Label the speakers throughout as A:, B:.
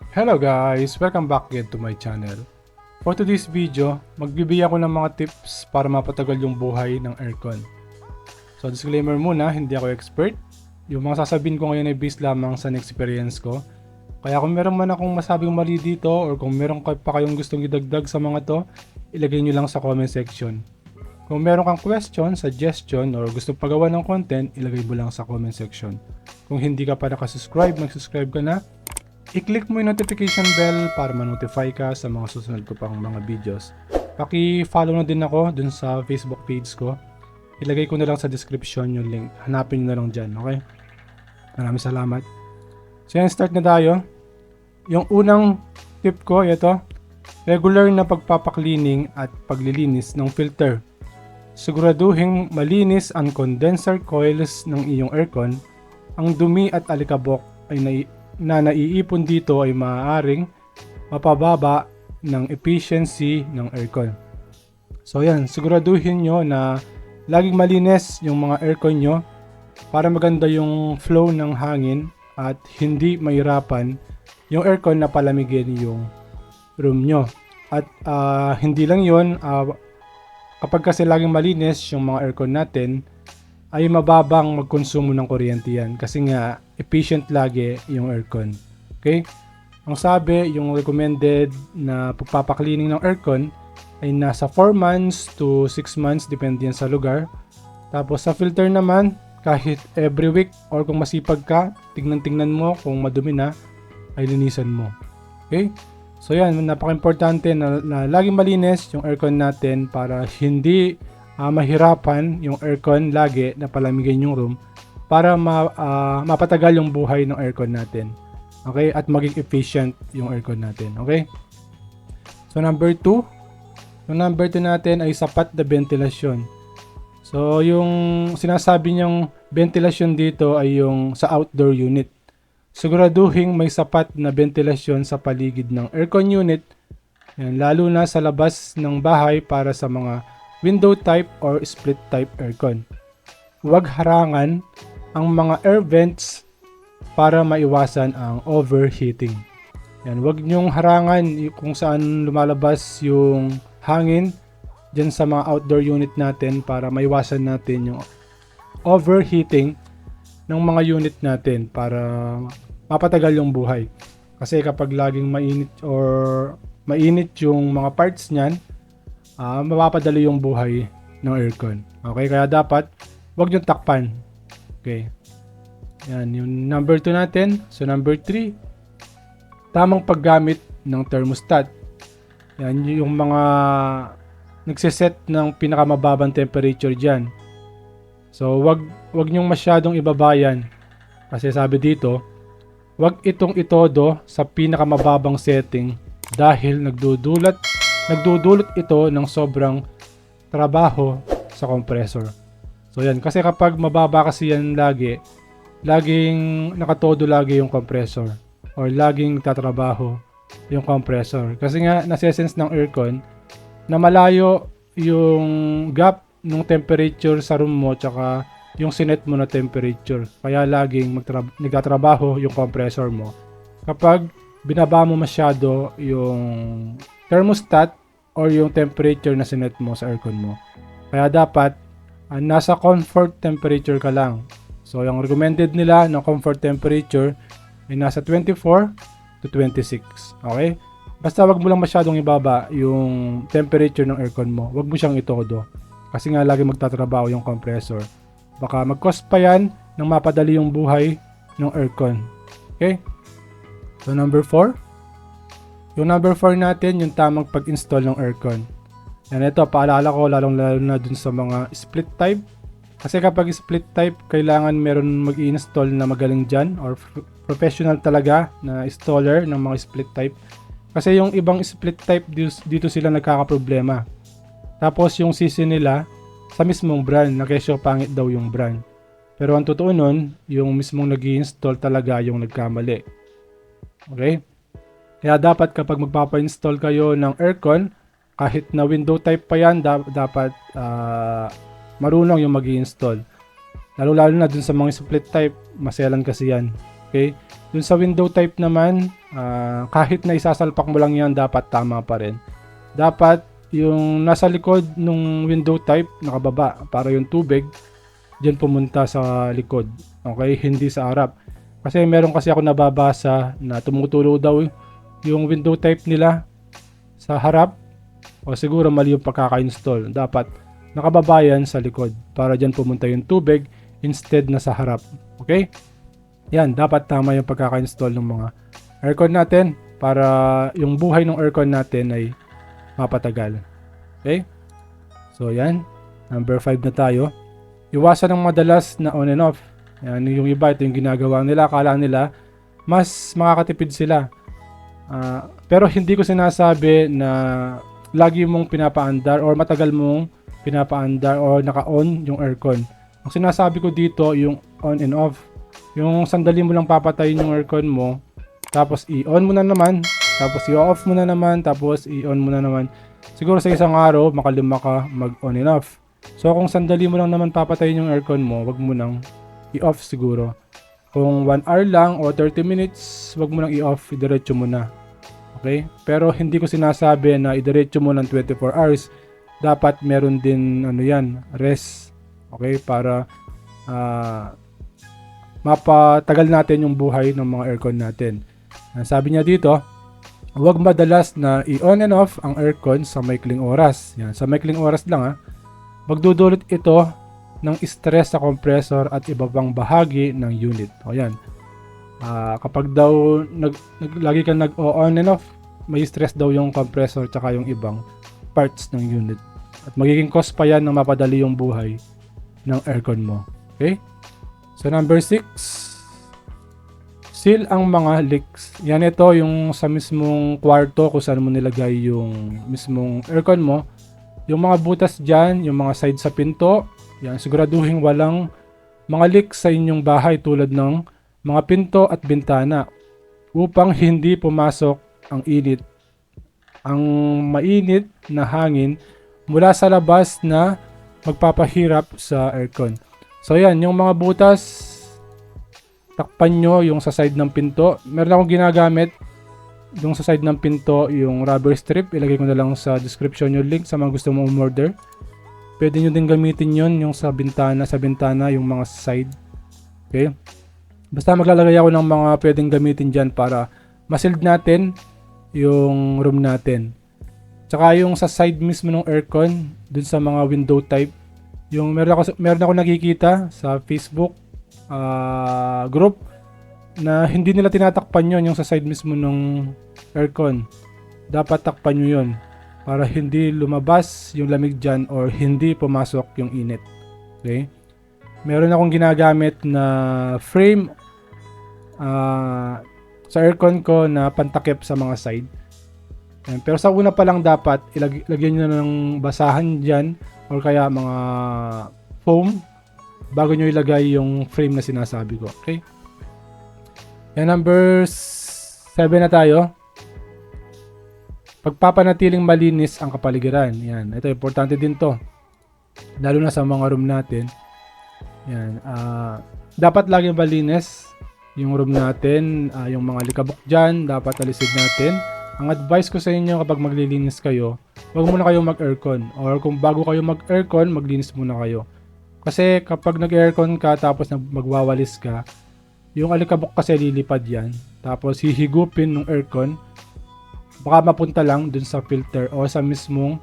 A: Hello guys! Welcome back again to my channel. For today's video, magbibigay ako ng mga tips para mapatagal yung buhay ng aircon. So disclaimer muna, hindi ako expert. Yung mga sasabihin ko ngayon ay based lamang sa experience ko. Kaya kung meron man akong masabing mali dito or kung meron pa kayong gustong idagdag sa mga to, ilagay nyo lang sa comment section. Kung meron kang question, suggestion, or gusto pagawa ng content, ilagay mo lang sa comment section. Kung hindi ka pa nakasubscribe, mag-subscribe ka na. I-click mo yung notification bell para ma-notify ka sa mga susunod ko pang mga videos. Paki-follow na din ako dun sa Facebook page ko. Ilagay ko na lang sa description yung link. Hanapin nyo na lang dyan, okay? Maraming salamat. So yan, start na tayo. Yung unang tip ko, ito. Regular na pagpapaklining at paglilinis ng filter. Siguraduhin malinis ang condenser coils ng iyong aircon. Ang dumi at alikabok ay naiipon dito ay maaaring mapababa ng efficiency ng aircon. So yan, siguraduhin nyo na laging malinis yung mga aircon nyo para maganda yung flow ng hangin at hindi mahirapan yung aircon na palamigin yung room nyo. At hindi lang yun, kapag kasi laging malinis yung mga aircon natin, ay mababang magkonsumo ng kuryente yan kasi nga efficient lagi yung aircon. Okay? Ang sabi, yung recommended na pagpapaklining ng aircon ay nasa 4 months to 6 months depende yan sa lugar. Tapos sa filter naman, kahit every week or kung masipag ka, tignan-tingnan mo kung madumi na, ay linisan mo. Okay? So yan, napaka-importante na laging malinis yung aircon natin para hindi mahirapan yung aircon lagi na palamigin yung room para mapatagal yung buhay ng aircon natin. Okay? At maging efficient yung aircon natin. Okay? So number 2. Yung number 2 natin ay sapat na ventilasyon. So yung sinasabi niyang ventilasyon dito ay yung sa outdoor unit. Siguraduhin may sapat na ventilasyon sa paligid ng aircon unit. Yan, lalo na sa labas ng bahay para sa mga window type or split type aircon. Huwag harangan ang mga air vents para maiwasan ang overheating. Yan, huwag nyong harangan kung saan lumalabas yung hangin dyan sa mga outdoor unit natin para maiwasan natin yung overheating ng mga unit natin para mapatagal yung buhay. Kasi kapag laging mainit yung mga parts niyan, mapapadali yung buhay ng aircon. Okay, kaya dapat wag yung takpan. Okay. Yan, yung number 2 natin. So number 3, tamang paggamit ng thermostat. Yan, yung mga nagsiset ng pinakamababang temperature dyan. So wag nyong masyadong ibabayan. Kasi sabi dito, wag itong itodo sa pinakamababang setting dahil nagdudulot ito ng sobrang trabaho sa compressor. So yan, kasi kapag mababa kasi yan laging nakatodo lagi yung compressor or laging tatrabaho yung compressor. Kasi nga nase-sense ng aircon na malayo yung gap ng temperature sa room mo tsaka yung sinet mo na temperature. Kaya laging nagtatrabaho yung compressor mo. Kapag binaba mo masyado yung thermostat or yung temperature na sinet mo sa aircon mo. Kaya dapat nasa comfort temperature ka lang. So yung recommended nila na comfort temperature ay nasa 24 to 26. Okay? Basta wag mo lang masyadong ibaba yung temperature ng aircon mo. Wag mo siyang itodo. Kasi nga lagi magtatrabaho yung compressor. Baka mag-cause pa yan ng mapadali yung buhay ng aircon. Okay? So number 4. Yung number 4 natin, yung tamang pag-install ng aircon. Yan, ito, paalala ko, lalong-lalo na dun sa mga split type. Kasi kapag split type, kailangan meron mag-i-install na magaling dyan or professional talaga na installer ng mga split type. Kasi yung ibang split type, dito sila nagkakaproblema. Tapos yung sisi nila, sa mismong brand, na kesyo pangit daw yung brand. Pero ang totoo nun, yung mismong nag-i-install talaga yung nagkamali. Okay? Kaya dapat kapag magpapa-install kayo ng aircon, kahit na window type pa yan, dapat marunong yung mag-i-install. Lalo-lalo na dun sa mga split type, maselan kasi yan. Okay? Dun sa window type naman, kahit na isasalpak mo lang yan, dapat tama pa rin. Dapat yung nasa likod ng window type, nakababa, para yung tubig, dyan pumunta sa likod. Okay? Hindi sa harap. Kasi meron kasi ako nababasa na tumutulo daw yung window type nila sa harap, o siguro mali yung pagkaka-install. Dapat nakababa yan sa likod para dyan pumunta yung tubig instead na sa harap. Okay? Yan, dapat tama yung pagkaka-install ng mga aircon natin para yung buhay ng aircon natin ay mapatagal. Okay? So yan, number 5 na tayo. Iwasan ng madalas na on and off. Yan, yung iba, ito yung ginagawa nila. Akala nila mas makakatipid sila. Pero hindi ko sinasabi na lagi mong pinapaandar or matagal mong pinapaandar or naka-on yung aircon. Ang sinasabi ko dito, yung on and off. Yung sandali mo lang papatayin yung aircon mo, tapos i-on mo na naman, tapos i-off mo na naman, tapos i-on mo na naman. Siguro sa isang araw, makalima ka mag-on and off. So kung sandali mo lang naman papatayin yung aircon mo, wag mo nang i-off siguro. Kung 1 hour lang o 30 minutes, wag mo nang i-off, idiretso mo na. Okay? Pero hindi ko sinasabi na idiretso mo ng 24 hours. Dapat meron din rest. Okay? Para mapatagal natin yung buhay ng mga aircon natin. Sabi niya dito, huwag madalas na i-on and off ang aircon sa maikling oras. Yan, sa maikling oras lang magdudulot ito ng stress sa compressor at iba pang bahagi ng unit. O yan. Kapag daw lagi kang nag-on and off, may stress daw yung compressor tsaka yung ibang parts ng unit. At magiging cause pa yan na mapadali yung buhay ng aircon mo. Okay? So number 6, seal ang mga leaks. Yan, ito yung sa mismong kwarto kung saan mo nilagay yung mismong aircon mo. Yung mga butas dyan, yung mga side sa pinto, yan, siguraduhin walang mga leaks sa inyong bahay tulad ng mga pinto at bintana upang hindi pumasok ang init. Ang mainit na hangin mula sa labas na magpapahirap sa aircon. So yan, yung mga butas, takpan nyo yung sa side ng pinto. Meron akong ginagamit yung sa side ng pinto, yung rubber strip. Ilagay ko na lang sa description yung link sa mga gusto mong umorder. Pwede nyo din gamitin yun, yung sa bintana, yung mga side. Okay? Basta maglalagay ako ng mga pwedeng gamitin dyan para masild natin yung room natin. Tsaka yung sa side mismo ng aircon, dun sa mga window type, yung meron ako nakikita sa Facebook group na hindi nila tinatakpan yon, yung sa side mismo ng aircon. Dapat takpan nyo yun para hindi lumabas yung lamig dyan or hindi pumasok yung init. Okay? Meron akong ginagamit na frame sa aircon ko na pantakip sa mga side. Pero sa una pa lang dapat ilagyan nyo ng basahan dyan or kaya mga foam bago nyo ilagay yung frame na sinasabi ko. Okay? Yan, number 7 na tayo. Pagpapanatiling malinis ang kapaligiran. Yan, ito importante din to. Lalo na sa mga room natin. Yan, dapat laging malinis yung room natin, yung mga likabok dyan, dapat alisin natin. Ang advice ko sa inyo kapag maglilinis kayo, huwag muna kayo mag-aircon. Or kung bago kayo mag-aircon, maglinis muna kayo. Kasi kapag nag-aircon ka tapos magwawalis ka, yung alikabok kasi lilipad yan. Tapos hihigupin ng aircon, baka mapunta lang dun sa filter o sa mismong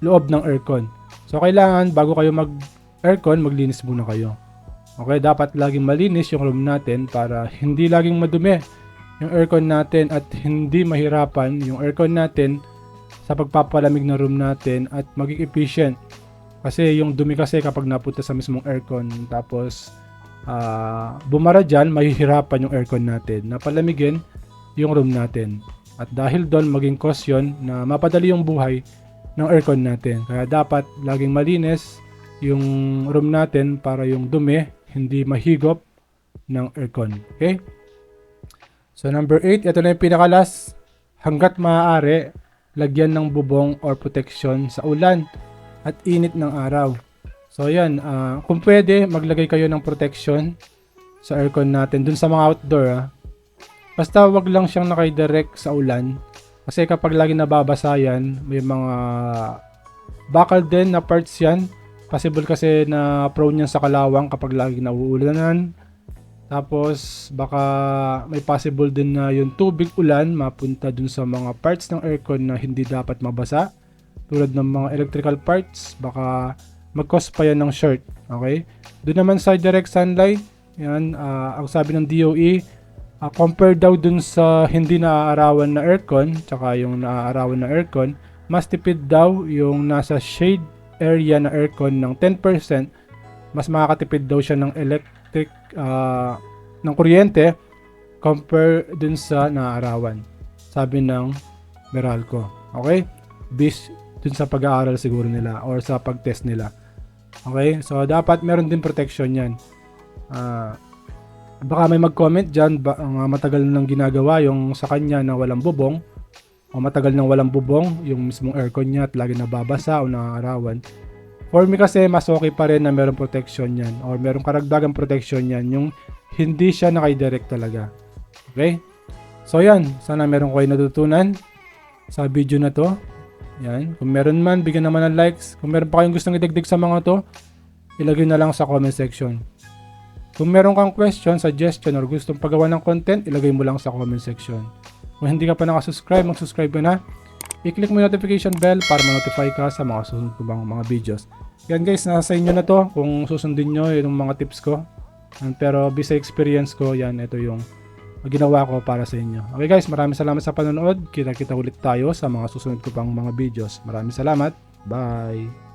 A: loob ng aircon. So kailangan bago kayo mag-aircon, maglinis muna kayo. Okay, dapat laging malinis yung room natin para hindi laging madumi yung aircon natin at hindi mahirapan yung aircon natin sa pagpapalamig ng room natin at maging efficient. Kasi yung dumi kasi kapag napunta sa mismong aircon tapos bumara dyan, mahihirapan yung aircon natin na palamigin yung room natin. At dahil doon maging cause yun na mapadali yung buhay ng aircon natin. Kaya dapat laging malinis yung room natin para yung dumi hindi mahigop ng aircon. Okay? So number 8, ito na yung pinakalas. Hanggat maaari, lagyan ng bubong or protection sa ulan at init ng araw. So yan, kung pwede, maglagay kayo ng protection sa aircon natin dun sa mga outdoor basta wag lang siyang naka-direct sa ulan kasi kapag lagi nababasa yan may mga bakal din na parts yan, possible kasi na prone yan sa kalawang kapag lagi nauulanan. Tapos baka may possible din na yung tubig ulan mapunta dun sa mga parts ng aircon na hindi dapat mabasa tulad ng mga electrical parts, baka mag-cause pa yan ng short. Okay? Doon naman sa direct sunlight, yan, ang sabi ng DOE, compare daw dun sa hindi naaarawan na aircon, tsaka yung naaarawan na aircon, mas tipid daw yung nasa shade area na aircon ng 10%, mas makakatipid daw siya ng electric, ng kuryente, compare dun sa naaarawan. Sabi ng Meralco. Okay? Based dun sa pag-aaral siguro nila or sa pag-test nila. Okay? So, dapat meron din protection yan. Baka may mag-comment dyan, matagal nang ginagawa yung sa kanya na walang bubong o matagal nang walang bubong yung mismong aircon niya at lagi nababasa o naaarawan. For me kasi, mas okay pa rin na meron protection yan or meron karagdagang protection yan yung hindi siya naka-direct talaga. Okay? So, yan. Sana meron kayo natutunan sa video na to. Yan. Kung meron man, bigyan naman ng likes. Kung meron pa kayong gustong idagdag sa mga to, ilagay na lang sa comment section. Kung meron kang question, suggestion, or gustong pagawa ng content, ilagay mo lang sa comment section. Kung hindi ka pa nakasubscribe, mag-subscribe ka na. I-click mo yung notification bell para ma-notify ka sa mga susunod ko bang mga videos. Yan guys, nasa inyo na to kung susundin nyo yung mga tips ko. Pero bisa experience ko, yan, ito yung ginawa ko para sa inyo. Okay guys, maraming salamat sa panonood. Kita-kita ulit tayo sa mga susunod ko pang mga videos. Maraming salamat. Bye!